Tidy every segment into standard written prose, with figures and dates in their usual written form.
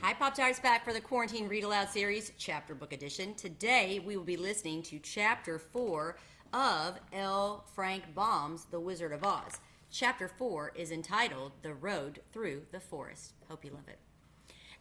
Hi, Pop Tarts, back for the Quarantine Read Aloud series, Chapter Book Edition. Today we will be listening to Chapter 4 of L. Frank Baum's The Wizard of Oz. Chapter 4 is entitled The Road Through the Forest. Hope you love it.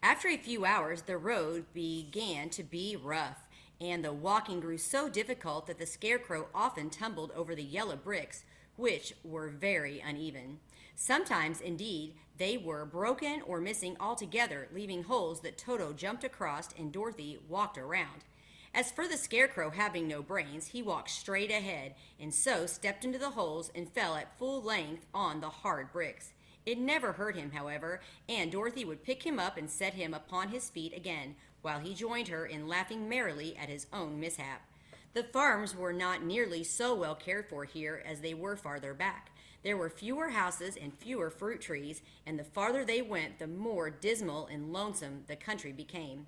After a few hours, the road began to be rough, and the walking grew so difficult that the Scarecrow often tumbled over the yellow bricks, which were very uneven. Sometimes, indeed, they were broken or missing altogether, leaving holes that Toto jumped across and Dorothy walked around. As for the Scarecrow having no brains, he walked straight ahead, and so stepped into the holes and fell at full length on the hard bricks. It never hurt him, however, and Dorothy would pick him up and set him upon his feet again, while he joined her in laughing merrily at his own mishap. The farms were not nearly so well cared for here as they were farther back. There were fewer houses and fewer fruit trees, and the farther they went, the more dismal and lonesome the country became.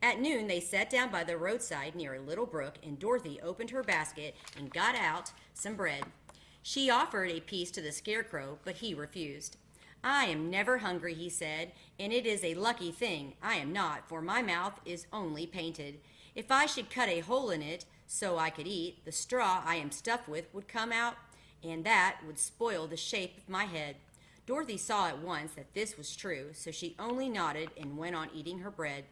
At noon, they sat down by the roadside near a little brook, and Dorothy opened her basket and got out some bread. She offered a piece to the Scarecrow, but he refused. "I am never hungry," he said, "and it is a lucky thing I am not, for my mouth is only painted. If I should cut a hole in it so I could eat, the straw I am stuffed with would come out, and that would spoil the shape of my head." Dorothy saw at once that this was true, so she only nodded and went on eating her bread.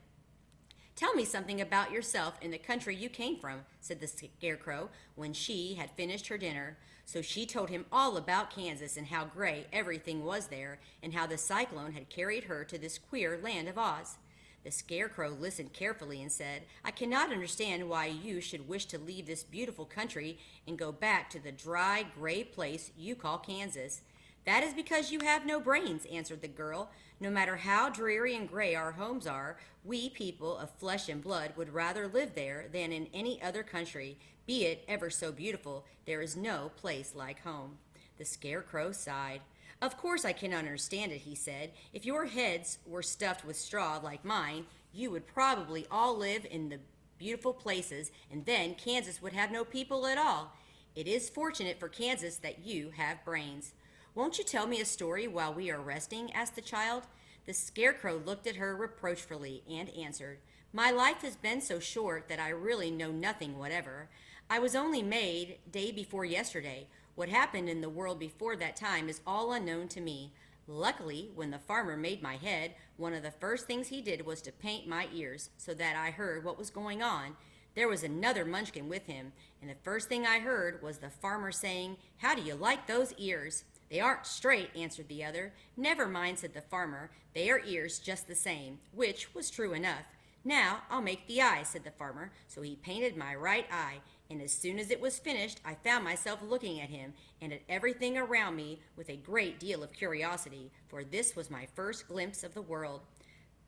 "Tell me something about yourself and the country you came from," said the Scarecrow when she had finished her dinner. So she told him all about Kansas and how gray everything was there, and how the cyclone had carried her to this queer land of Oz. The Scarecrow listened carefully and said, "I cannot understand why you should wish to leave this beautiful country and go back to the dry, gray place you call Kansas." "That is because you have no brains," answered the girl. "No matter how dreary and gray our homes are, we people of flesh and blood would rather live there than in any other country. Be it ever so beautiful, there is no place like home." The Scarecrow sighed. "Of course I can understand it," he said. "If your heads were stuffed with straw like mine, you would probably all live in the beautiful places, and then Kansas would have no people at all. It is fortunate for Kansas that you have brains." "Won't you tell me a story while we are resting?" asked the child. The Scarecrow looked at her reproachfully and answered, "My life has been so short that I really know nothing whatever. I was only made day before yesterday. What happened in the world before that time is all unknown to me. Luckily, when the farmer made my head, one of the first things he did was to paint my ears so that I heard what was going on. There was another Munchkin with him, and the first thing I heard was the farmer saying, 'How do you like those ears?' 'They aren't straight,' answered the other. 'Never mind,' said the farmer. 'They are ears just the same,' which was true enough. 'Now I'll make the eyes,' said the farmer. So he painted my right eye, and as soon as it was finished, I found myself looking at him and at everything around me with a great deal of curiosity, for this was my first glimpse of the world."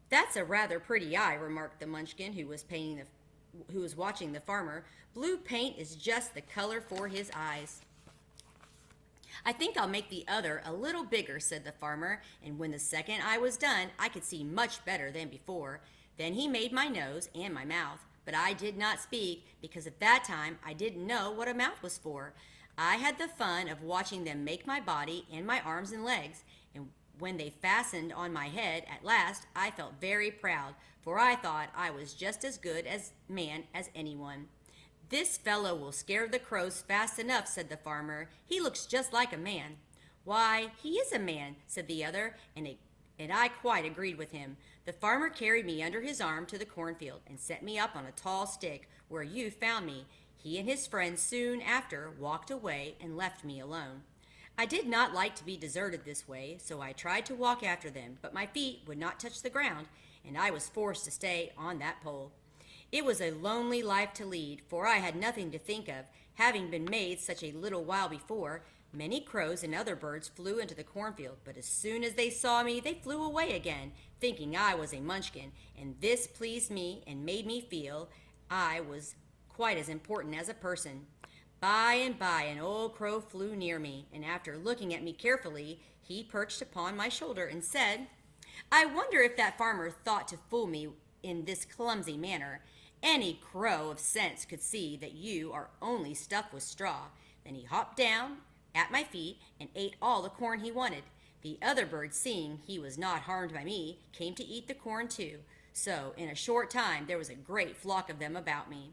"That's a rather pretty eye," remarked the Munchkin who was watching the farmer. "Blue paint is just the color for his eyes." "I think I'll make the other a little bigger," said the farmer, and when the second eye was done, I could see much better than before. Then he made my nose and my mouth, but I did not speak, because at that time I didn't know what a mouth was for. I had the fun of watching them make my body and my arms and legs, and when they fastened on my head at last, I felt very proud, for I thought I was just as good as man as anyone. "This fellow will scare the crows fast enough," said the farmer. "He looks just like a man." "Why, he is a man," said the other, and I quite agreed with him. The farmer carried me under his arm to the cornfield and set me up on a tall stick, where you found me. He and his friends soon after walked away and left me alone. I did not like to be deserted this way, so I tried to walk after them, but my feet would not touch the ground, and I was forced to stay on that pole. It was a lonely life to lead, for I had nothing to think of, having been made such a little while before. Many crows and other birds flew into the cornfield, but as soon as they saw me, they flew away again, thinking I was a Munchkin, and this pleased me and made me feel I was quite as important as a person. By and by, an old crow flew near me, and after looking at me carefully, he perched upon my shoulder and said, 'I wonder if that farmer thought to fool me in this clumsy manner. Any crow of sense could see that you are only stuffed with straw.' Then he hopped down at my feet and ate all the corn he wanted. The other birds, seeing he was not harmed by me, came to eat the corn too. So, in a short time, there was a great flock of them about me.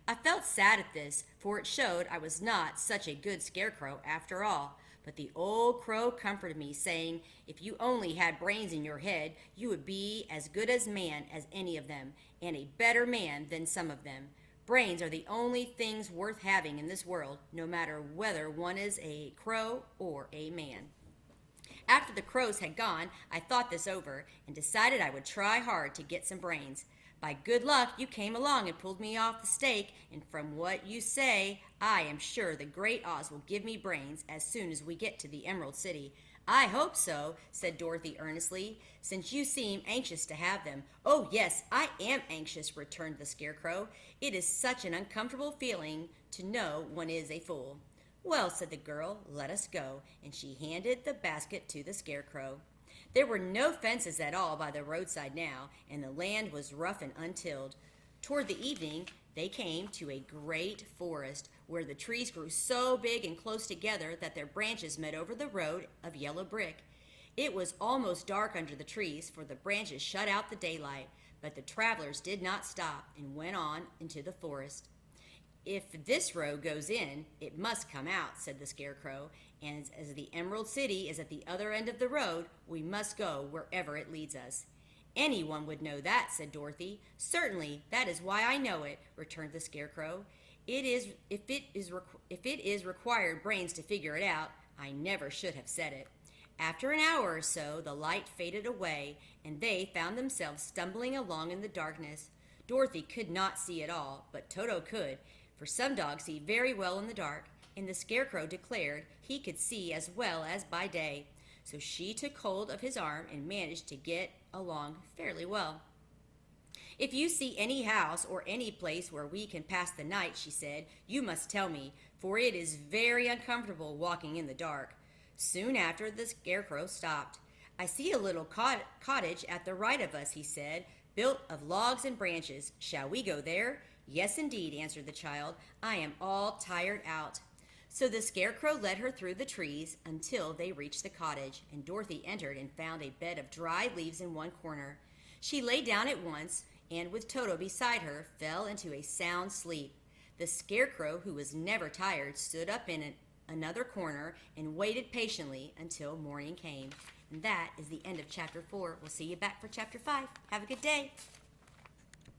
I felt sad at this, for it showed I was not such a good scarecrow after all. But the old crow comforted me, saying, "If you only had brains in your head, you would be as good as man as any of them, and a better man than some of them. Brains are the only things worth having in this world, no matter whether one is a crow or a man." After the crows had gone, I thought this over and decided I would try hard to get some brains. By good luck, you came along and pulled me off the stake, and from what you say, I am sure the great Oz will give me brains as soon as we get to the Emerald City. "I hope so," said Dorothy earnestly, "since you seem anxious to have them." "Oh, yes, I am anxious," returned the Scarecrow. "It is such an uncomfortable feeling to know one is a fool." "Well," said the girl, "let us go," and she handed the basket to the Scarecrow. There were no fences at all by the roadside now, and the land was rough and untilled. Toward the evening, they came to a great forest, where the trees grew so big and close together that their branches met over the road of yellow brick. It was almost dark under the trees, for the branches shut out the daylight, but the travelers did not stop and went on into the forest. "If this road goes in, it must come out," said the Scarecrow, "and as the Emerald City is at the other end of the road, we must go wherever it leads us." "Anyone would know that," said Dorothy. "Certainly, that is why I know it," returned the Scarecrow. If it is required brains to figure it out, I never should have said it." After an hour or so, the light faded away, and they found themselves stumbling along in the darkness. Dorothy could not see at all, but Toto could, for some dogs see very well in the dark, and the Scarecrow declared he could see as well as by day. So she took hold of his arm and managed to get along fairly well. "If you see any house or any place where we can pass the night," she said, "you must tell me, for it is very uncomfortable walking in the dark." Soon after, the Scarecrow stopped. "I see a little cottage at the right of us," he said, "built of logs and branches. Shall we go there?" "Yes, indeed," answered the child. "I am all tired out." So the Scarecrow led her through the trees until they reached the cottage, and Dorothy entered and found a bed of dry leaves in one corner. She lay down at once, and with Toto beside her, fell into a sound sleep. The Scarecrow, who was never tired, stood up in another corner and waited patiently until morning came. And that is the end of Chapter 4. We'll see you back for Chapter 5. Have a good day.